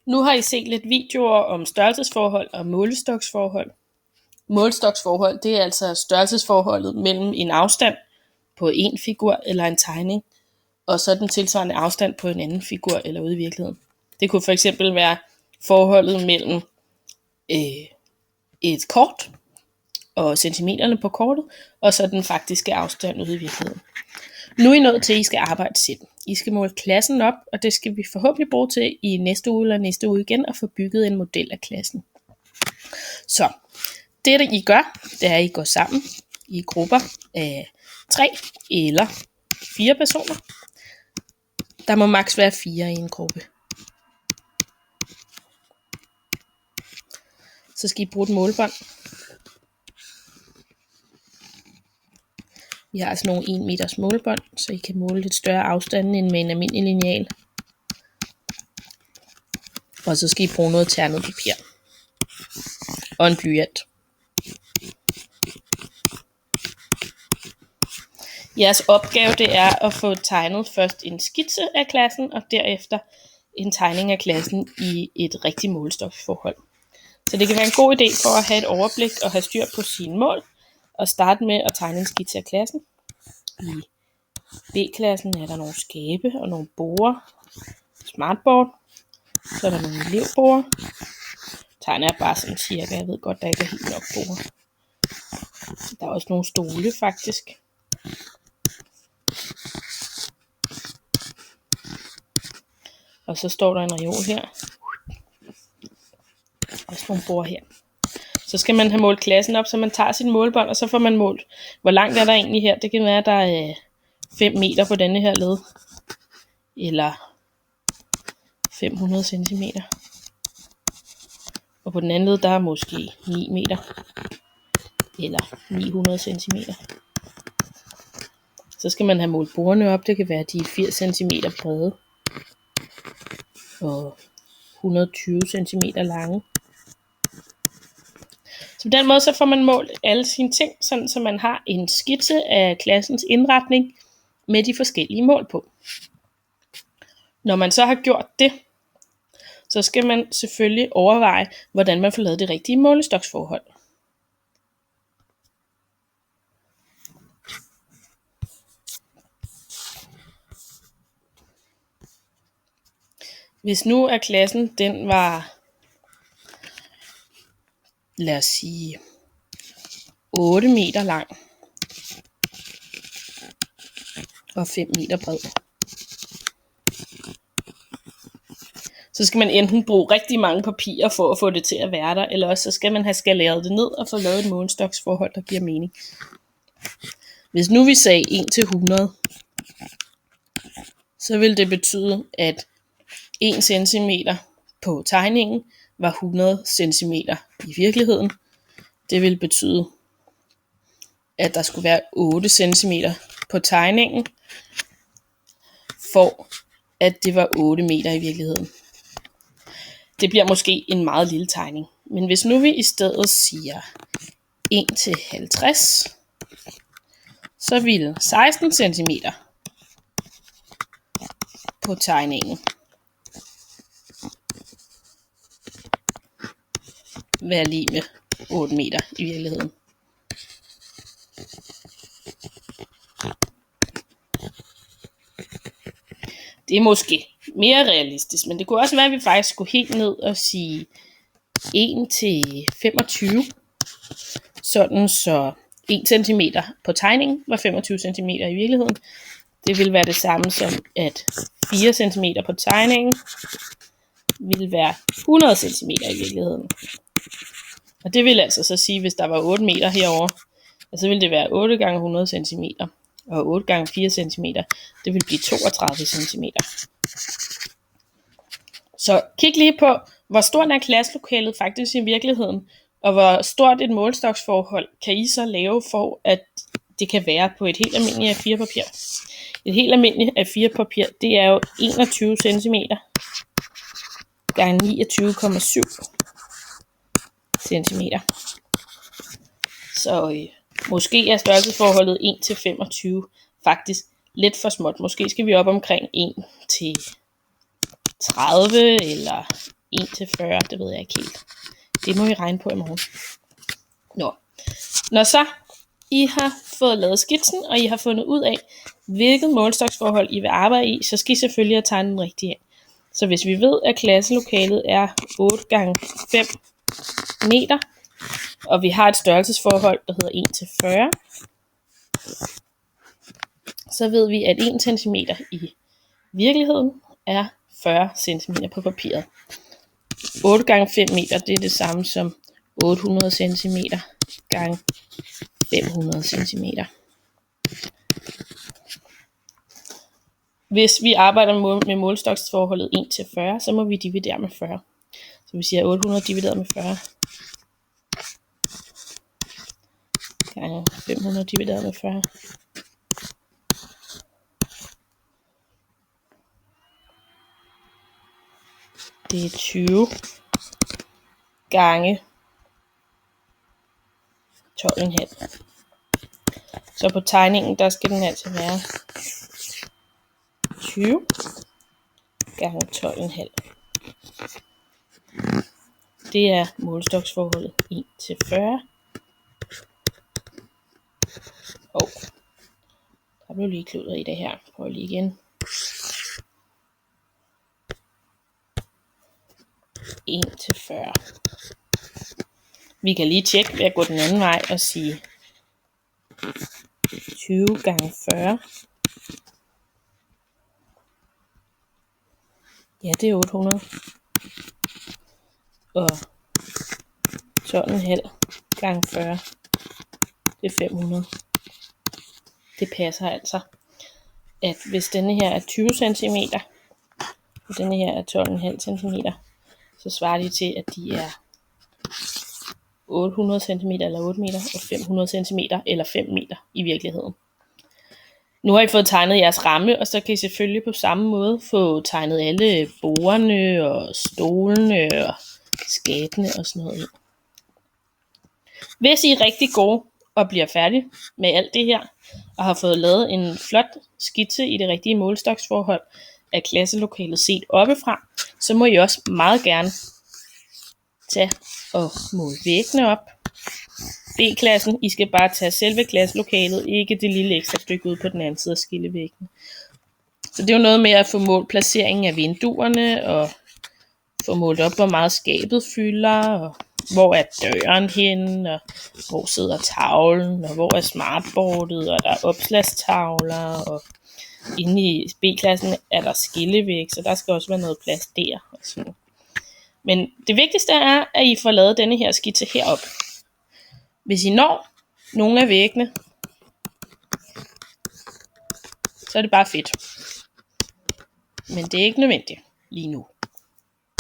Nu har I set lidt videoer om størrelsesforhold og målestoksforhold. Målestoksforhold, det er altså størrelsesforholdet mellem en afstand på en figur eller en tegning, og så den tilsvarende afstand på en anden figur eller ude i virkeligheden. Det kunne for eksempel være forholdet mellem et kort og centimeterne på kortet, og så den faktiske afstand ude i virkeligheden. Nu er I nået til, at I skal arbejde selv. I skal måle klassen op, og det skal vi forhåbentlig bruge til i næste uge eller næste uge igen, at få bygget en model af klassen. Så det I gør, det er, at I går sammen i grupper af 3 eller 4 personer. Der må maks være 4 i en gruppe. Så skal I bruge et målebånd. Vi har altså nogle 1 meters målebånd, så I kan måle lidt større afstande end med en almindelig lineal. Og så skal I bruge noget ternet papir. Og en blyant. Jeres opgave det er at få tegnet først en skitse af klassen, og derefter en tegning af klassen i et rigtigt målestoksforhold. Så det kan være en god idé for at have et overblik og have styr på sine mål, og starte med at tegne en skitse af klassen. I B-klassen er der nogle skabe og nogle borer, smartboard, så er der nogle elevborer. Tegner jeg bare sådan cirka, jeg ved godt, der ikke er helt nok borer. Der er også nogle stole faktisk. Og så står der en reol her. Og så nogle borer her. Så skal man have målt klassen op, så man tager sit målebånd, og så får man målt, hvor langt er der egentlig her. Det kan være, at der er 5 meter på denne her led. Eller 500 centimeter. Og på den anden led, der er måske 9 meter. Eller 900 centimeter. Så skal man have målt borerne op. Det kan være, at de er 80 centimeter brede. Og 120 centimeter lange. Så på den måde så får man målt alle sine ting, sådan så man har en skitse af klassens indretning med de forskellige mål på. Når man så har gjort det, så skal man selvfølgelig overveje, hvordan man får lavet det rigtige målestoksforhold. Hvis nu at klassen den var, lad os sige, 8 meter lang og 5 meter bred, så skal man enten bruge rigtig mange papirer for at få det til at være der, eller også så skal man have skaleret det ned og få lavet et målestoksforhold, der giver mening. Hvis nu vi sagde 1:100, så vil det betyde, at 1 cm på tegningen var 100 cm i virkeligheden. Det vil betyde, at der skulle være 8 cm på tegningen, for at det var 8 meter i virkeligheden. Det bliver måske en meget lille tegning. Men hvis nu vi i stedet siger 1:50, så ville 16 cm på tegningen være lig med 8 meter i virkeligheden. Det er måske mere realistisk, men det kunne også være, at vi faktisk skulle helt ned og sige 1:25, sådan så 1 cm på tegningen var 25 cm i virkeligheden. Det ville være det samme som, at 4 cm på tegningen ville være 100 cm i virkeligheden. Og det vil altså så sige, hvis der var 8 meter herovre, så ville det være 8 gange 100 cm. Og 8 gange 4 cm, det vil blive 32 cm. Så kig lige på, hvor stort er klasselokalet faktisk i virkeligheden, og hvor stort et målestoksforhold kan I så lave for, at det kan være på et helt almindeligt A4-papir. Et helt almindeligt A4-papir, det er jo 21 cm gange 29,7 cm. Så måske er størrelsesforholdet 1:25 faktisk lidt for småt. Måske skal vi op omkring 1:30 eller 1-40, det ved jeg ikke helt. Det må I regne på i morgen. Når så I har fået lavet skitsen, og I har fundet ud af, hvilket målstoksforhold I vil arbejde i, så skal I selvfølgelig have tegnet den rigtige ind. Så hvis vi ved, at klasselokalet er 8 x 5 meter, og vi har et størrelsesforhold, der hedder 1-40, så ved vi, at 1 cm i virkeligheden er 40 cm på papiret. 8 x 5 meter, det er det samme som 800 cm gange 500 cm. Hvis vi arbejder med målstoksforholdet 1-40, så må vi dividere med 40. Så vi siger 800 divideret med 40 gange 500 divideret med 40. Det er 20 gange 12,5. Så på tegningen, der skal den altså være 20 gange 12,5. Det er målstoksforholdet 1-40. Der blev lige kludret i det her. Prøv lige igen. 1-40. Vi kan lige tjekke ved at gå den anden vej og sige 20 gange 40. Ja, det er 800. Og 12,5 gange 40. Det er 500. Det passer altså, at hvis denne her er 20 cm, og denne her er 12,5 cm, så svarer de til, at de er 800 cm eller 8 meter, og 500 cm eller 5 meter i virkeligheden. Nu har I fået tegnet jeres ramme, og så kan I selvfølgelig på samme måde få tegnet alle bordene og stolene og skabene og sådan noget ind. Hvis I er rigtig gode og bliver færdige med alt det her, og har fået lavet en flot skitse i det rigtige målstoksforhold af klasselokalet set oppefra, så må I også meget gerne tage og måle væggene op. B-klassen, I skal bare tage selve klasselokalet, ikke det lille ekstra stykke ud på den anden side af skillevæggene. Så det er jo noget med at få målt placeringen af vinduerne, og få målt op, hvor meget skabet fylder, og hvor er døren henne, og hvor sidder tavlen, og hvor er smartboardet, og der er opslagstavler, og inde i B-klassen er der skillevæg, så der skal også være noget plads der. Og sådan. Men det vigtigste er, at I får lavet denne her skitse herop. Hvis I når nogle af væggene, så er det bare fedt. Men det er ikke nødvendigt lige nu.